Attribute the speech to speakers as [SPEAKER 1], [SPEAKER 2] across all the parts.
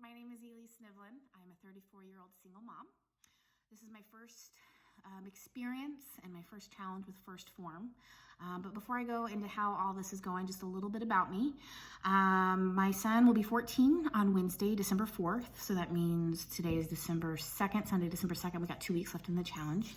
[SPEAKER 1] My name is Ely Snivlin. I'm a 34-year-old single mom. This is my first experience and my first challenge with First Form. But before I go into how all this is going, just a little bit about me. My son will be 14 on Wednesday, December 4th. So that means today is December 2nd, Sunday, December 2nd. We got 2 weeks left in the challenge.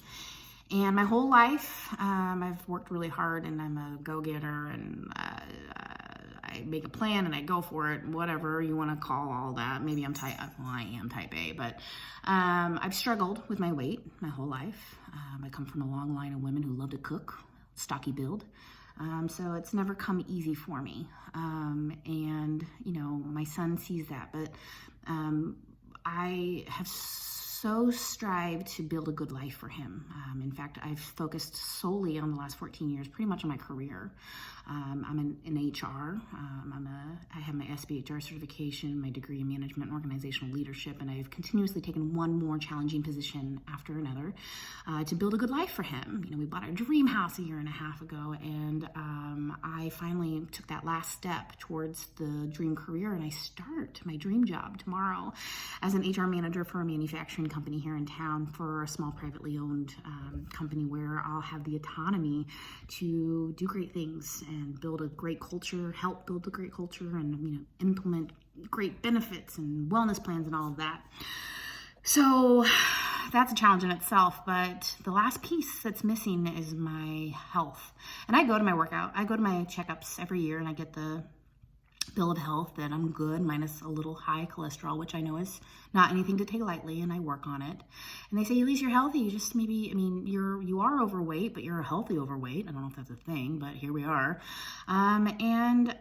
[SPEAKER 1] And my whole life, I've worked really hard, and I'm a go-getter, and I make a plan and I go for it, whatever you want to call all that. Maybe I'm I am type A, but I've struggled with my weight my whole life. I come from a long line of women who love to cook, stocky build. So it's never come easy for me. And, you know, my son sees that, but I have so strived to build a good life for him. In fact, I've focused solely on the last 14 years, pretty much on my career. I'm in HR. I have my SBHR certification, my degree in management and organizational leadership, and I've continuously taken one more challenging position after another to build a good life for him. You know, we bought our dream house a year and a half ago, and I finally took that last step towards the dream career, and I start my dream job tomorrow as an HR manager for a manufacturing company here in town, for a small privately owned company where I'll have the autonomy to do great things and build a great culture, help build a great culture, and, you know, implement great benefits and wellness plans and all of that. So that's a challenge in itself, but the last piece that's missing is my health. And I go to my workout, I go to my checkups every year, and I get the bill of health that I'm good, minus a little high cholesterol, which I know is not anything to take lightly, and I work on it. And they say, at least you're healthy. You just maybe, I mean, you are overweight, but you're a healthy overweight. I don't know if that's a thing, but here we are. And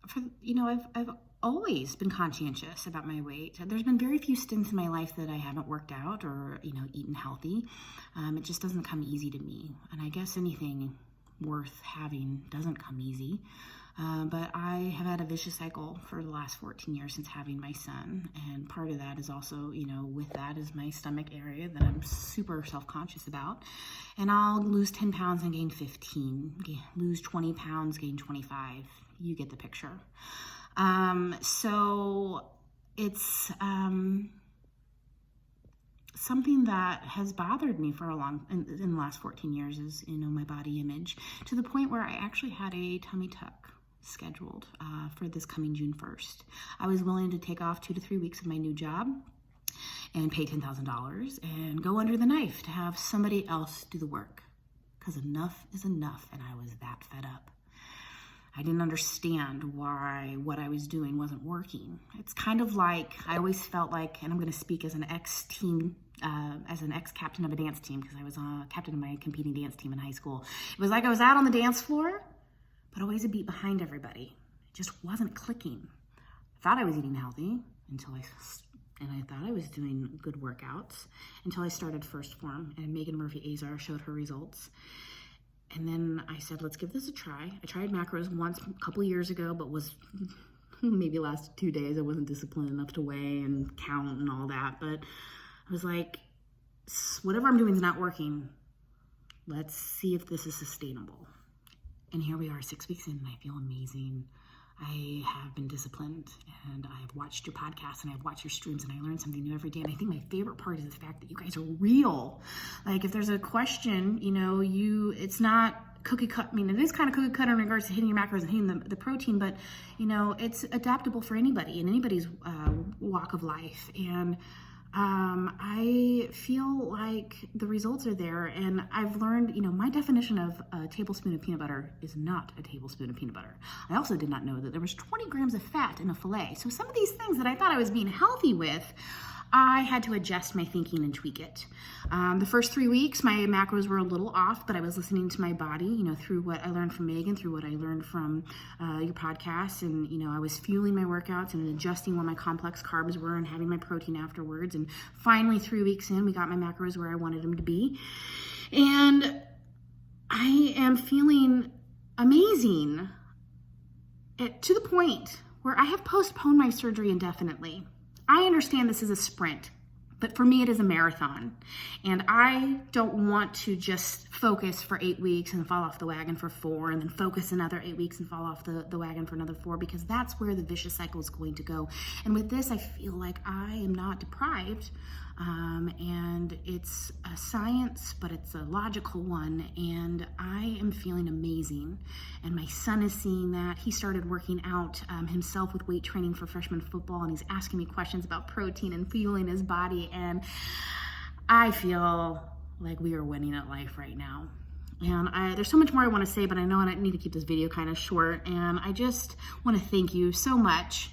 [SPEAKER 1] for, you know, I've always been conscientious about my weight. There's been very few stints in my life that I haven't worked out or, you know, eaten healthy. It just doesn't come easy to me. And I guess anything worth having doesn't come easy. But I have had a vicious cycle for the last 14 years since having my son. And part of that is also, you know, with that is my stomach area that I'm super self-conscious about. And I'll lose 10 pounds and gain 15, lose 20 pounds, gain 25. You get the picture. So it's something that has bothered me for in the last 14 years is, you know, my body image, to the point where I actually had a tummy tuck scheduled for this coming June 1st. I was willing to take off 2 to 3 weeks of my new job and pay $10,000 and go under the knife to have somebody else do the work, because enough is enough, and I was that fed up. I didn't understand why what I was doing wasn't working. It's kind of like, I always felt like, and I'm going to speak as an ex-captain of a dance team, because I was captain of my competing dance team in high school. It was like I was out on the dance floor, but always a beat behind everybody. It just wasn't clicking. I thought I was eating healthy and I thought I was doing good workouts until I started First Form, and Megan Murphy Azar showed her results. And then I said, let's give this a try. I tried macros once a couple of years ago, but was maybe last 2 days. I wasn't disciplined enough to weigh and count and all that. But I was like, whatever I'm doing is not working. Let's see if this is sustainable. And here we are 6 weeks in, and I feel amazing. I have been disciplined, and I have watched your podcast, and I've watched your streams, and I learn something new every day. And I think my favorite part is the fact that you guys are real. Like, if there's a question, you know, it's not cookie cut. I mean, it is kind of cookie cutter in regards to hitting your macros and hitting the protein, but, you know, it's adaptable for anybody in anybody's walk of life. And I feel like the results are there, and I've learned, you know, my definition of a tablespoon of peanut butter is not a tablespoon of peanut butter. I also did not know that there was 20 grams of fat in a filet. So some of these things that I thought I was being healthy with, I had to adjust my thinking and tweak it. The first 3 weeks, my macros were a little off, but I was listening to my body, you know, through what I learned from Megan, through what I learned from your podcast. And, you know, I was fueling my workouts and adjusting what my complex carbs were and having my protein afterwards. And finally, 3 weeks in, we got my macros where I wanted them to be. And I am feeling amazing to the point where I have postponed my surgery indefinitely. I understand this is a sprint. But for me, it is a marathon. And I don't want to just focus for 8 weeks and fall off the wagon for 4, and then focus another 8 weeks and fall off the wagon for another 4, because that's where the vicious cycle is going to go. And with this, I feel like I am not deprived. And it's a science, but it's a logical one. And I am feeling amazing. And my son is seeing that. He started working out himself with weight training for freshman football, and he's asking me questions about protein and fueling his body. And I feel like we are winning at life right now. And there's so much more I want to say, but I know I need to keep this video kind of short. And I just want to thank you so much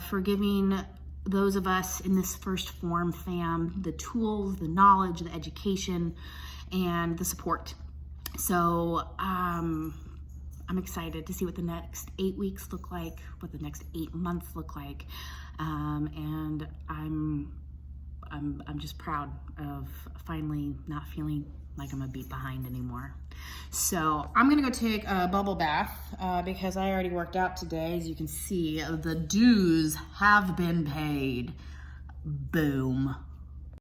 [SPEAKER 1] for giving those of us in this First Form fam the tools, the knowledge, the education, and the support. So I'm excited to see what the next 8 weeks look like, what the next 8 months look like, and I'm just proud of finally not feeling like I'm a beat behind anymore. So I'm gonna go take a bubble bath because I already worked out today. As you can see, the dues have been paid. Boom.